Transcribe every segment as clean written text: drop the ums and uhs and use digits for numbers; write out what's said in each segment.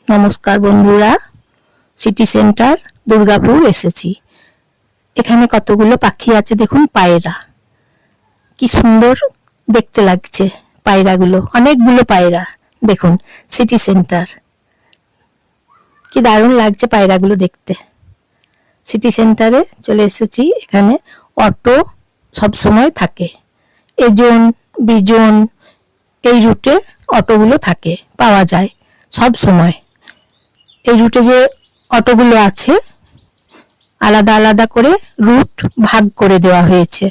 নমস্কার বন্ধুরা, city centre Durgapur এসেছি। এখানে কতগুলো পাখি আছে দেখুন, পায়রা। কি সুন্দর দেখতে লাগছে পায়রাগুলো, অনেকগুলো পায়রা। দেখুন সিটি সেন্টার, কি দারুণ লাগছে পায়রাগুলো দেখতে। সিটি সেন্টারে চলে এসেছি। এখানে অটো সব সময় থাকে, এজন বিজন এই রুটে অটোগুলো থাকে, পাওয়া যায় সব সময়। এই রুটে যে অটোগুলো আছে আলাদা আলাদা করে রুট ভাগ করে দেওয়া হয়েছে,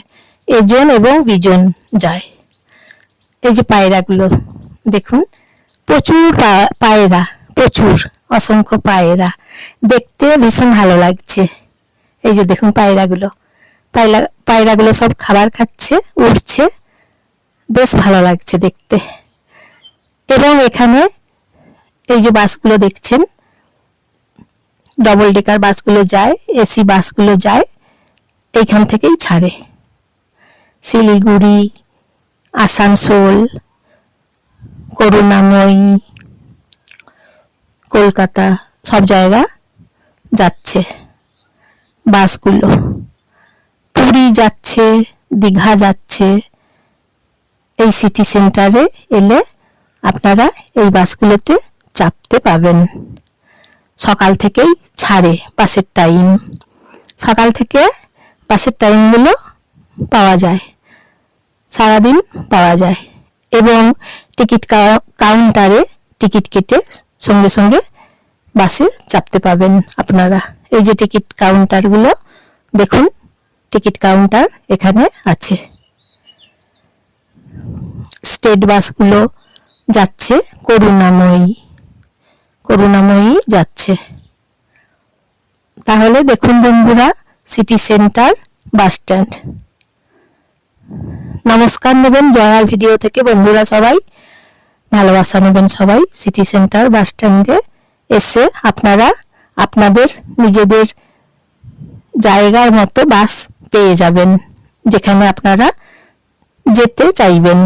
এজন এবং বিজন যায়। এই যে পায়রাগুলো দেখুন, প্রচুর পায়রা, প্রচুর অসংখ্য পায়রা, দেখতে ভীষণ ভালো লাগছে। এই যে দেখুন পায়রাগুলো, পায়রাগুলো সব খাবার খাচ্ছে, উড়ছে, বেশ ভালো লাগছে দেখতে। এবং এখানে এই যে বাসগুলো দেখছেন, ডবল ডেকার বাসগুলো যায়, এসি বাসগুলো যায়, এইখান থেকেই ছাড়ে। শিলিগুড়ি, আসানসোল, করুণাময়ী, কলকাতা সব জায়গা যাচ্ছে বাসগুলো। পুরী যাচ্ছে, দীঘা যাচ্ছে। এই সিটি সেন্টারে এলে আপনারা এই বাসগুলোতে চাপতে পাবেন। সকাল থেকেই ছাড়ে বাসের টাইম, সকাল থেকে বাসের টাইমগুলো পাওয়া যায়, সারাদিন পাওয়া যায়। এবং টিকিট কাউন্টারে টিকিট কেটে সঙ্গে সঙ্গে বাসে চাপতে পাবেন আপনারা। এই যে টিকিট কাউন্টারগুলো দেখুন, টিকিট কাউন্টার এখানে আছে। স্টেট বাসগুলো যাচ্ছে করুণাময়ী যাচ্ছে। তাহলে দেখুন বন্ধুরা, সিটি সেন্টার বাস স্ট্যান্ড। নমস্কার নেবেন জয়ার ভিডিও থেকে বন্ধুরা, সবাই ভালোবাসা নেবেন সবাই। সিটি সেন্টার বাস স্ট্যান্ডে এসে আপনারা আপনাদের নিজেদের জায়গার মতো বাস পেয়ে যাবেন, যেখানে আপনারা যেতে চাইবেন।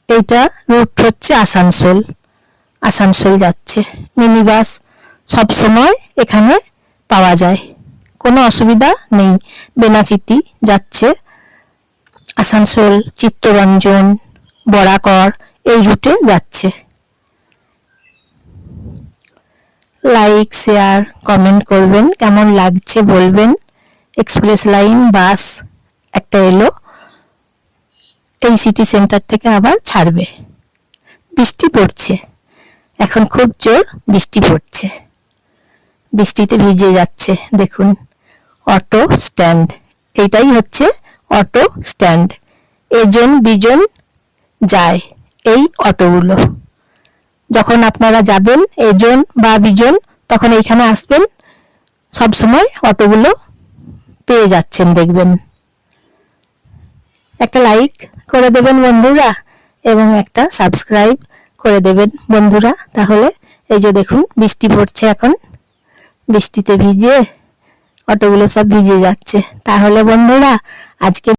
এইটা রুট হচ্ছে আসানসোল যাচ্ছে। মিনি বাস সব সময় এখানে পাওয়া যায়, কোনো অসুবিধা নেই। বেনাচিতি যাচ্ছে, আসানসোল, চিত্তরঞ্জন, বরাকর এই রুটে যাচ্ছে। লাইক, শেয়ার, কমেন্ট করবেন, কেমন লাগছে বলবেন। এক্সপ্রেস লাইন বাস একটা এলো, এই সিটি সেন্টার থেকে আবার ছাড়বে। বৃষ্টি পড়ছে, এখন খুব জোর বৃষ্টি পড়ছে, বৃষ্টিতে ভিজে যাচ্ছে। দেখুন অটো স্ট্যান্ড, এইটাই হচ্ছে অটো স্ট্যান্ড। এজন বিজন যায় এই অটোগুলো। যখন আপনারা যাবেন এজন বা বিজন, তখন এইখানে আসবেন, সব সময় অটোগুলো পেয়ে যাচ্ছেন দেখবেন। একটা লাইক করে দেবেন বন্ধুরা, এবং একটা সাবস্ক্রাইব করে দেবেন বন্ধুরা। তাহলে এই যে দেখুন বৃষ্টি পড়ছে, এখন বৃষ্টিতে ভিজে অটোগুলো সব ভিজে যাচ্ছে। তাহলে বন্ধুরা আজকে